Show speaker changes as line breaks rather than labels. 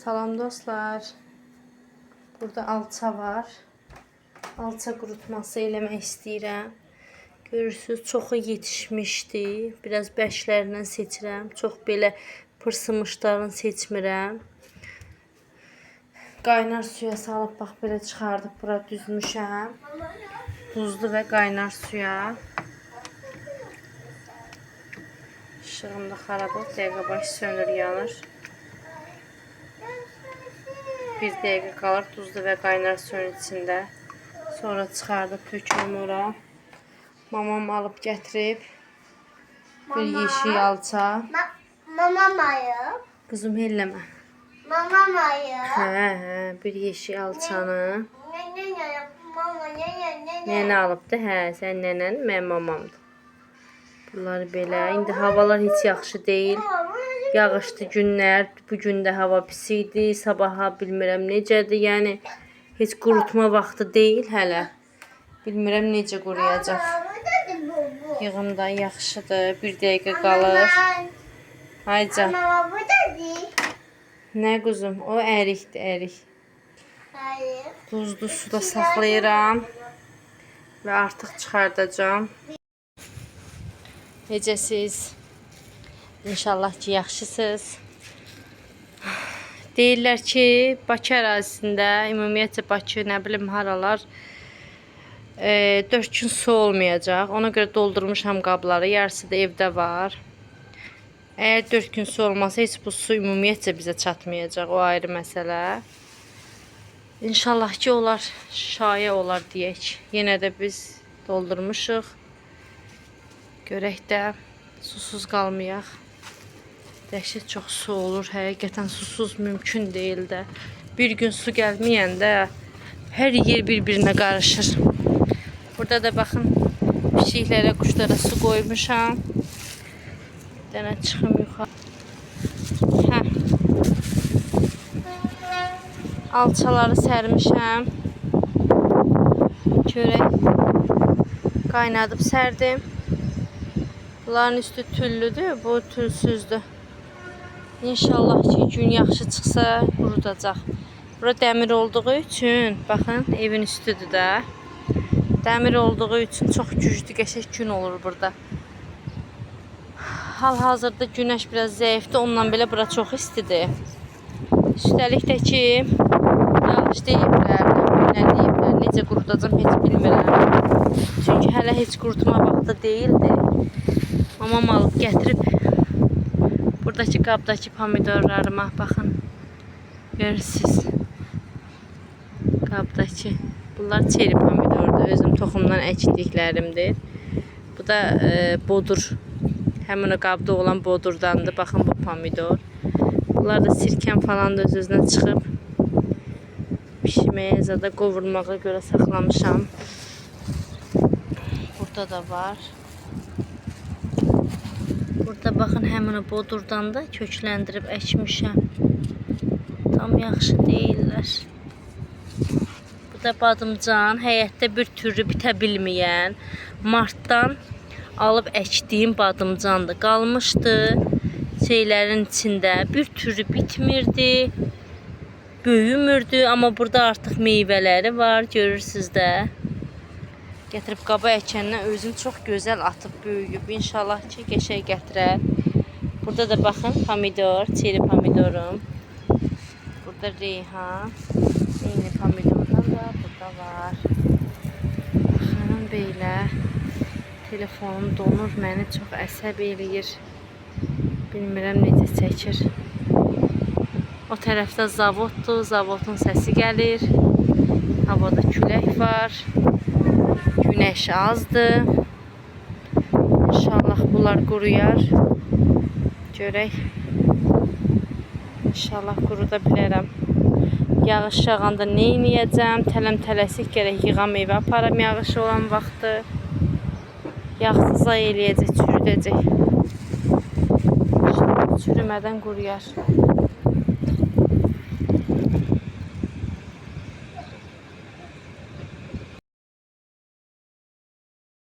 Salam dostlar. Burada alça var. Alça qurutması eləmək istəyirəm. Görürsünüz, çoxu yetişmişdi. Biraz bəşlərindən seçirəm. Çox belə pırsımışlarını seçmirəm. Qaynar suya salıb bax belə çıxardıb bura düzmüşəm. Duzlu və qaynar suya. İşığım da xarab olub. Dəqiqə başı sönür, yanır. Bir dəqiqə qalır duzlu və qaynar suyun içində. Sonra çıxardıb tökürəm ora. Mamam alıb gətirib. Bir yeşil alça.
Mamam ayıb.
Qızım elləmə.
Mamam ayıb.
Hə, bir yeşil alçanı.
Nene.
Nənə alıbdı? Hə, sən nənən, mən mamamdır. Bunlar belə. İndi havalar heç yaxşı deyil. Yağışlı günlər, bu gün də hava pis idi, sabaha bilmirəm necədir, yəni heç qurutma vaxtı deyil hələ. Bilmirəm necə quruyacaq. Yığımda yaxşıdır, bir dəqiqə qalır. Hayca.
Mama bu da değil.
Nə quzum, o ərikdir, ərik.
Hayır.
Duzlu suda saxlayıram və artıq çıxardacağam. Necəsiz? İnşallah ki, yaxşısınız. Deyirlər ki, Bakı ərazisində, ümumiyyətcə Bakı, nə bilim, haralar 4 gün su olmayacaq. Ona görə doldurmuşam qabları, yarısı da evdə var. Əgər 4 gün su olmasa, heç bu su ümumiyyətcə bizə çatmayacaq, o ayrı məsələ. İnşallah ki, olar, şayə olar deyək. Yenə də biz doldurmuşuq. Görək də susuz qalmayaq. Dəhşət çox su olur, həqiqətən susuz mümkün deyil də. Bir gün su gəlməyəndə hər yer bir-birinə qarışır. Burada da baxın, pişiklərə, quşlara su qoymuşam. Bir dənə çıxım yuxarı. Hə. Alçaları sərmişəm. Çörək qaynadıb sərdim. Bunların üstü tüllüdür, bu tülsüzdür. İnşallah ki, gün yaxşı çıxsa qurudacaq. Bura dəmir olduğu üçün, baxın, evin üstüdür də. Dəmir olduğu üçün çox güclü, qəşəng gün olur burada. Hal-hazırda günəş biraz zəifdir, ondan belə bura çox istidir. Üstəlik də ki, yağış deyiblər, nə deyiblər, necə qurudacam heç bilmirəm. Çünki hələ heç qurutma vaxtı deyildi. Mamam alıb gətirib buradakı qabdakı pomidorlarıma baxın. Görürsünüz. Qabdakı. Bunlar çeri pomidordur. Özüm toxumdan əkdiklərimdir. Bu da bodur. Həmin o qabda olan bodurdandır. Baxın bu pomidor. Bunlar da sirkəm falan da öz-özünə çıxıb. Pişməyə, zada qovurmağa görə saxlamışam. Burada da var. Burada baxın, həmin o bodurdan da kökləndirib əkmişəm. Tam yaxşı deyirlər. Bu da badımcan, həyətdə bir türlü bitə bilməyən, martdan alıb əkdiyim badımcandır. Qalmışdı şeylərin içində, bir türlü bitmirdi, böyümürdü, amma burada artıq meyvələri var, görürsünüz də. Gətirib qaba əkəndən özüm çox gözəl atıb böyüyüb. İnşallah ki, qəşəng gətirər. Burada da baxın, pomidor, çeri pomidorum. Burada reyhan. Eyni pomidordan da burada var. Baxın, belə. Telefonum donur, məni çox əsəb eləyir. Bilmirəm necə çəkir. O tərəfdə zavoddur, zavodun səsi gəlir. Havada külək var. Güneş azdır. İnşallah bunlar quruyar. Görək. İnşallah quruda bilərəm. Yağış yağanda nə edəcəm? Tələm-tələsik gərək yığam evə aparam yağış olan vaxtı. Yağsız ay eləyəcək, çürüdəcək. İnşallah çürümədən quruyar.